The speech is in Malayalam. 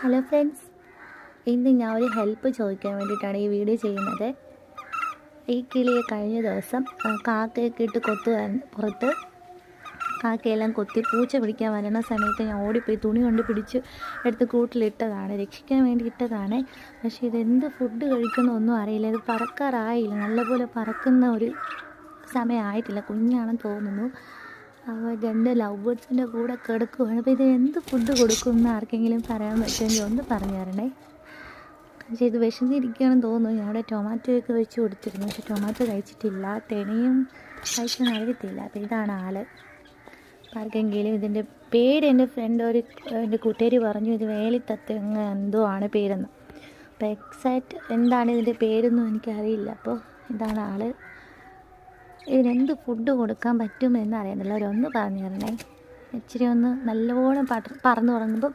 ഹലോ ഫ്രണ്ട്സ്, ഇന്ന് ഞാൻ ഒരു ഹെൽപ്പ് ചോദിക്കാൻ വേണ്ടിയിട്ടാണ് ഈ വീഡിയോ ചെയ്യുന്നത്. ഈ കിളിയെ കഴിഞ്ഞ ദിവസം കാക്കയൊക്കെ ഇട്ട് കൊത്തുവാൻ പുറത്ത് കാക്കയെല്ലാം കൊത്തി പൂച്ച പിടിക്കാൻ വരുന്ന സമയത്ത് ഞാൻ ഓടിപ്പോയി തുണി കൊണ്ട് പിടിച്ച് എടുത്ത് കൂട്ടിലിട്ടതാണ്, രക്ഷിക്കാൻ വേണ്ടി ഇട്ടതാണ്. പക്ഷേ ഇതെന്ത് ഫുഡ് കഴിക്കണമെന്നൊന്നും അറിയില്ല. ഇത് പറക്കാറായില്ല, നല്ലപോലെ പറക്കുന്ന ഒരു സമയമായിട്ടില്ല, കുഞ്ഞാണെന്ന് തോന്നുന്നു. അപ്പോൾ 2 ലവ് ബേർഡ്സിൻ്റെ കൂടെ കിടക്കുവാണ്. അപ്പോൾ ഇത് എന്ത് ഫുഡ് കൊടുക്കുമെന്ന് ആർക്കെങ്കിലും പറയാൻ പറ്റുമെങ്കിൽ ഒന്ന് പറഞ്ഞു തരണേ. പക്ഷേ ഇത് വിശന്നിരിക്കുകയാണെന്ന് തോന്നുന്നു. ഞാൻ അവിടെ ടൊമാറ്റോയൊക്കെ വെച്ച് കൊടുത്തിരുന്നു, പക്ഷേ ടൊമാറ്റോ കഴിച്ചിട്ടില്ല. തെണിയും കഴിക്കാൻ അറിയത്തില്ല. അപ്പോൾ ഇതാണ് ആൾ. ആർക്കെങ്കിലും ഇതിൻ്റെ പേര് എൻ്റെ കൂട്ടുകാരി പറഞ്ഞു, ഇത് വേലിത്തത്തങ്ങ എന്തോ ആണ് പേരെന്ന്. അപ്പോൾ എക്സാക്റ്റ് എന്താണ് ഇതിൻ്റെ പേരൊന്നും എനിക്കറിയില്ല. അപ്പോൾ ഇതാണ് ആൾ. ഇതിനെന്ത് ഫുഡ് കൊടുക്കാൻ പറ്റുമെന്ന് അറിയുന്നില്ല. അവരൊന്ന് പറഞ്ഞു തരണേ. ഇച്ചിരി ഒന്ന് നല്ലവണ്ണം പറന്ന് തുടങ്ങുമ്പോൾ